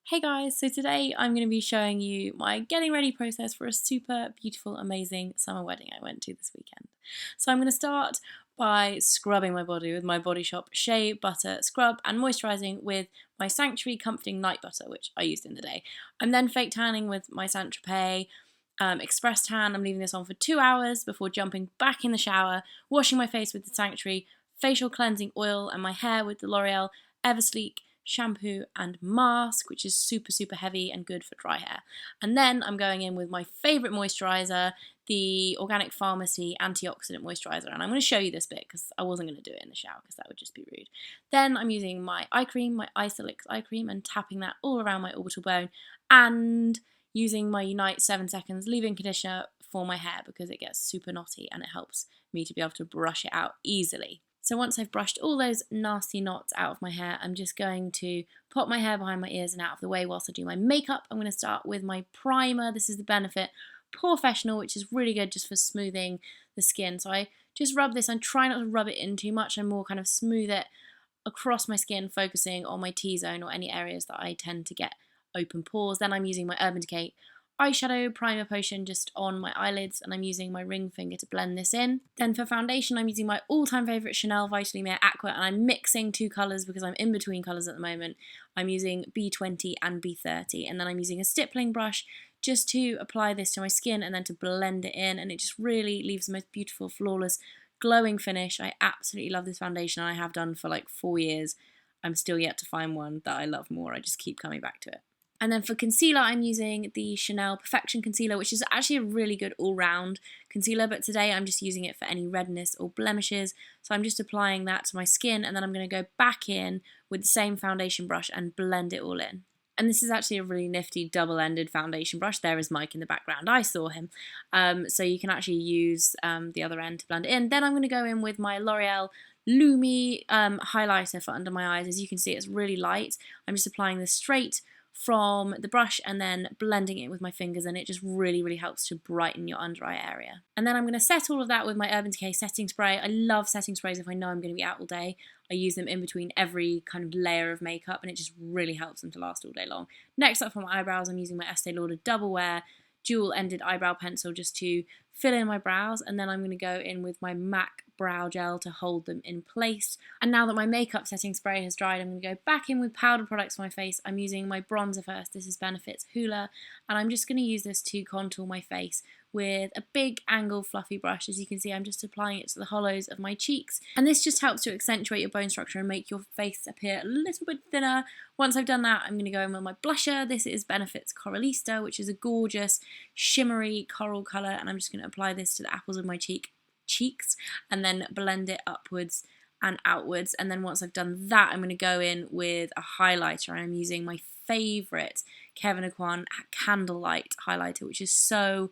Hey guys, so today I'm going to be showing you my getting ready process for a super beautiful, amazing summer wedding I went to this weekend. So I'm going to start by scrubbing my body with my Body Shop Shea Butter Scrub and moisturising with my Sanctuary Comforting Night Butter, which I used in the day. I'm then fake tanning with my Saint Tropez Express Tan. I'm leaving this on for 2 hours before jumping back in the shower, washing my face with the Sanctuary Facial Cleansing Oil and my hair with the L'Oreal Eversleek shampoo and mask, which is super heavy and good for dry hair. And then I'm going in with my favourite moisturiser, the Organic Pharmacy Antioxidant Moisturiser, and I'm going to show you this bit because I wasn't going to do it in the shower because that would just be rude. Then I'm using my eye cream, my Isolix eye cream, and tapping that all around my orbital bone, and using my Unite 7 Seconds leave-in conditioner for my hair because it gets super knotty and it helps me to be able to brush it out easily. So once I've brushed all those nasty knots out of my hair, I'm just going to pop my hair behind my ears and out of the way whilst I do my makeup. I'm going to start with my primer. This is the Benefit Professional, which is really good just for smoothing the skin. So I just rub this and try not to rub it in too much and more kind of smooth it across my skin, focusing on my T-zone or any areas that I tend to get open pores. Then I'm using my Urban Decay eyeshadow primer potion just on my eyelids, and I'm using my ring finger to blend this in. Then for foundation, I'm using my all-time favourite Chanel Vitalumiere Aqua, and I'm mixing two colours because I'm in between colours at the moment. I'm using B20 and B30, and then I'm using a stippling brush just to apply this to my skin and then to blend it in, and it just really leaves the most beautiful, flawless, glowing finish. I absolutely love this foundation, and I have done for like 4 years. I'm still yet to find one that I love more. I just keep coming back to it. And then for concealer, I'm using the Chanel Perfection Concealer, which is actually a really good all-round concealer, but today I'm just using it for any redness or blemishes. So I'm just applying that to my skin, and then I'm going to go back in with the same foundation brush and blend it all in. And this is actually a really nifty double-ended foundation brush. There is Mike in the background. I saw him. So you can actually use the other end to blend it in. Then I'm going to go in with my L'Oreal Lumi highlighter for under my eyes. As you can see, it's really light. I'm just applying this straight from the brush and then blending it with my fingers, and it just really helps to brighten your under eye area. And then I'm going to set all of that with my Urban Decay setting spray. I love setting sprays if I know I'm going to be out all day. I use them in between every kind of layer of makeup, and it just really helps them to last all day long. Next up for my eyebrows, I'm using my Estee Lauder Double Wear dual-ended eyebrow pencil just to fill in my brows, and then I'm going to go in with my MAC brow gel to hold them in place. And now that my makeup setting spray has dried, I'm going to go back in with powder products for my face. I'm using my bronzer first. This is Benefit's Hoola, and I'm just going to use this to contour my face with a big angle fluffy brush. As you can see, I'm just applying it to the hollows of my cheeks, and this just helps to accentuate your bone structure and make your face appear a little bit thinner. Once I've done that, I'm going to go in with my blusher. This is Benefit's Coralista, which is a gorgeous shimmery coral colour, and I'm just going to apply this to the apples of my cheeks and then blend it upwards and outwards. And then once I've done that, I'm going to go in with a highlighter, and I'm using my favourite Kevyn Aucoin Candlelight highlighter, which is so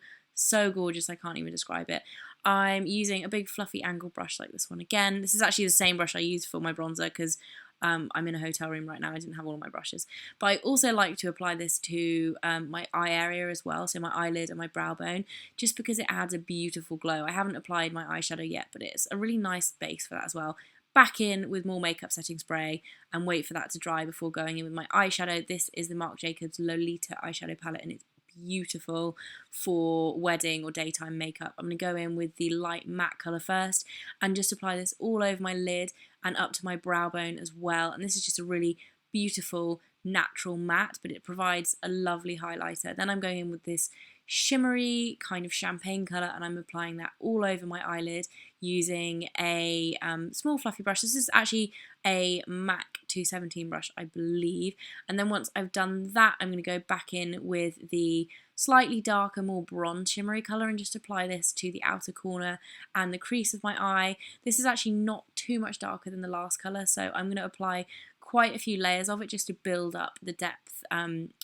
gorgeous, I can't even describe it. I'm using a big fluffy angle brush like this one again. This is actually the same brush I used for my bronzer because I'm in a hotel room right now. I didn't have all of my brushes. But I also like to apply this to my eye area as well, so my eyelid and my brow bone, just because it adds a beautiful glow. I haven't applied my eyeshadow yet, but it's a really nice base for that as well. Back in with more makeup setting spray and wait for that to dry before going in with my eyeshadow. This is the Marc Jacobs Lolita eyeshadow palette, and it's beautiful for wedding or daytime makeup. I'm going to go in with the light matte colour first and just apply this all over my lid and up to my brow bone as well. And this is just a really beautiful natural matte, but it provides a lovely highlighter. Then I'm going in with this shimmery kind of champagne colour, and I'm applying that all over my eyelid using a small fluffy brush. This is actually a MAC 217 brush, I believe. And then once I've done that, I'm going to go back in with the slightly darker, more bronze shimmery colour and just apply this to the outer corner and the crease of my eye. This is actually not too much darker than the last colour, so I'm going to apply quite a few layers of it just to build up the depth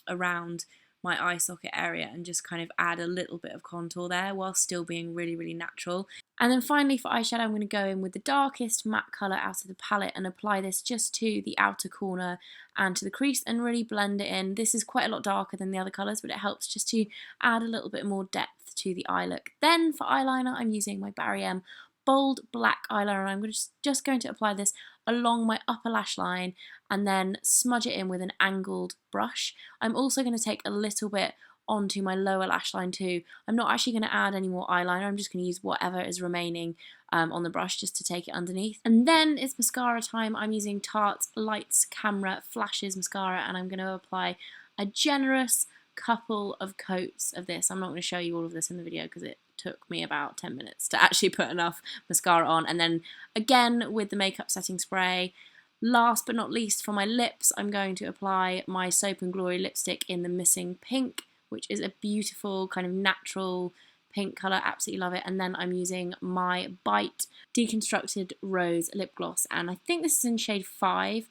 around my eye socket area and just kind of add a little bit of contour there while still being really natural. And then finally for eyeshadow, I'm going to go in with the darkest matte colour out of the palette and apply this just to the outer corner and to the crease and really blend it in. This is quite a lot darker than the other colours, but it helps just to add a little bit more depth to the eye look. Then for eyeliner, I'm using my Barry M Bold Black Eyeliner, and I'm just going to apply this along my upper lash line and then smudge it in with an angled brush. I'm also going to take a little bit onto my lower lash line too. I'm not actually going to add any more eyeliner, I'm just going to use whatever is remaining on the brush just to take it underneath. And then it's mascara time. I'm using Tarte Lights Camera Flashes mascara, and I'm going to apply a generous couple of coats of this. I'm not going to show you all of this in the video because it took me about 10 minutes to actually put enough mascara on. And then again with the makeup setting spray. Last but not least, for my lips, I'm going to apply my Soap and Glory lipstick in the Missing Pink, which is a beautiful kind of natural pink colour, absolutely love it. And then I'm using my Bite Deconstructed Rose lip gloss, and I think this is in shade 5.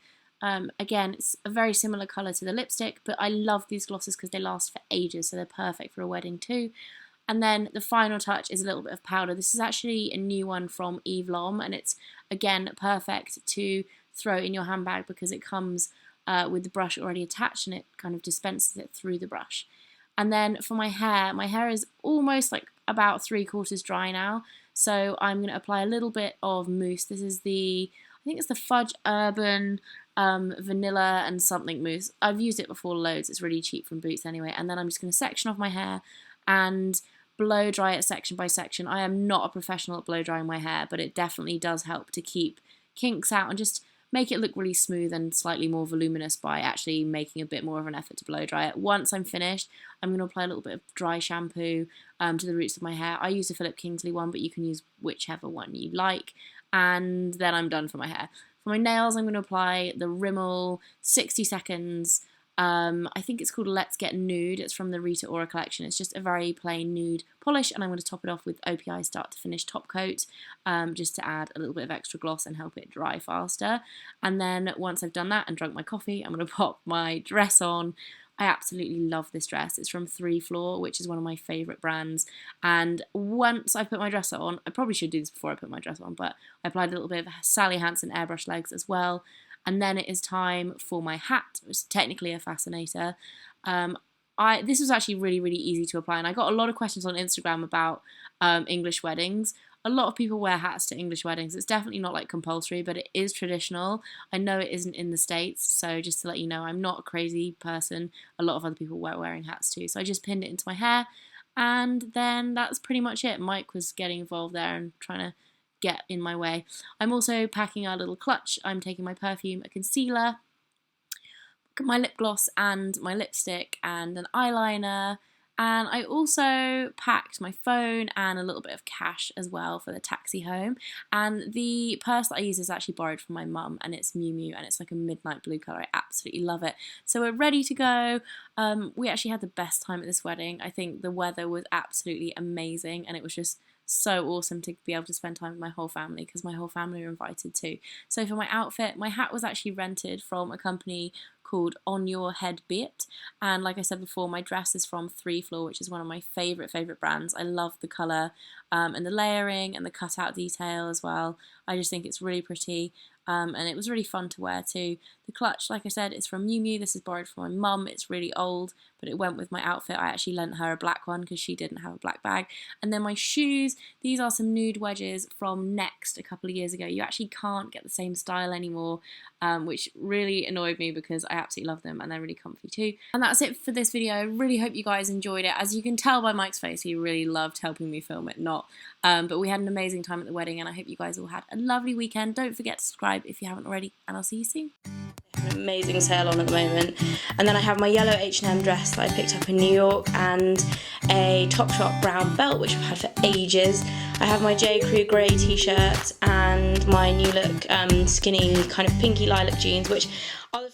Again, it's a very similar colour to the lipstick, but I love these glosses because they last for ages, so they're perfect for a wedding too. And then the final touch is a little bit of powder. This is actually a new one from Eve Lom, and it's again perfect to throw in your handbag because it comes with the brush already attached and it kind of dispenses it through the brush. And then for my hair is almost like about 3/4 dry now, so I'm going to apply a little bit of mousse. This is I think it's the Fudge Urban vanilla and something mousse. I've used it before loads, it's really cheap from Boots anyway. And then I'm just going to section off my hair and blow dry it section by section. I am not a professional at blow drying my hair, but it definitely does help to keep kinks out and just make it look really smooth and slightly more voluminous by actually making a bit more of an effort to blow dry it. Once I'm finished, I'm going to apply a little bit of dry shampoo to the roots of my hair. I use a Philip Kingsley one, but you can use whichever one you like. And then I'm done for my hair. For my nails, I'm going to apply the Rimmel 60 seconds. I think it's called Let's Get Nude. It's from the Rita Ora collection. It's just a very plain nude polish, and I'm going to top it off with OPI Start to Finish top coat just to add a little bit of extra gloss and help it dry faster. And then once I've done that and drunk my coffee, I'm going to pop my dress on. I absolutely love this dress. It's from Fleur, which is one of my favourite brands. And once I put my dress on, I probably should do this before I put my dress on, but I applied a little bit of Sally Hansen airbrush legs as well. And then it is time for my hat, which is technically a fascinator. This was actually really, really easy to apply, and I got a lot of questions on Instagram about English weddings. A lot of people wear hats to English weddings. It's definitely not like compulsory, but it is traditional. I know it isn't in the States, so just to let you know, I'm not a crazy person. A lot of other people were wearing hats too. So I just pinned it into my hair, and then that's pretty much it. Mike was getting involved there and trying to get in my way. I'm also packing a little clutch. I'm taking my perfume, a concealer, my lip gloss and my lipstick and an eyeliner, and I also packed my phone and a little bit of cash as well for the taxi home. And the purse that I use is actually borrowed from my mum, and it's Miu Miu, and it's like a midnight blue colour. I absolutely love it. So we're ready to go. We actually had the best time at this wedding. I think the weather was absolutely amazing, and it was just so awesome to be able to spend time with my whole family because my whole family were invited too. So for my outfit, my hat was actually rented from a company called On Your Head Be It, and like I said before, my dress is from Fleur, which is one of my favourite brands. I love the colour and the layering and the cutout detail as well. I just think it's really pretty. And it was really fun to wear too. The clutch, like I said, is from Miu Miu. This is borrowed from my mum. It's really old, but it went with my outfit. I actually lent her a black one because she didn't have a black bag. And then my shoes, these are some nude wedges from Next a couple of years ago. You actually can't get the same style anymore, which really annoyed me because I absolutely love them and they're really comfy too. And that's it for this video. I really hope you guys enjoyed it. As you can tell by Mike's face, he really loved helping me film it, but we had an amazing time at the wedding, and I hope you guys all had a lovely weekend. Don't forget to subscribe if you haven't already, and I'll see you soon. An amazing sale on at the moment. And then I have my yellow H&M dress that I picked up in New York, and a Topshop brown belt which I've had for ages. I have my J. Crew grey t-shirt and my new look skinny kind of pinky lilac jeans, which are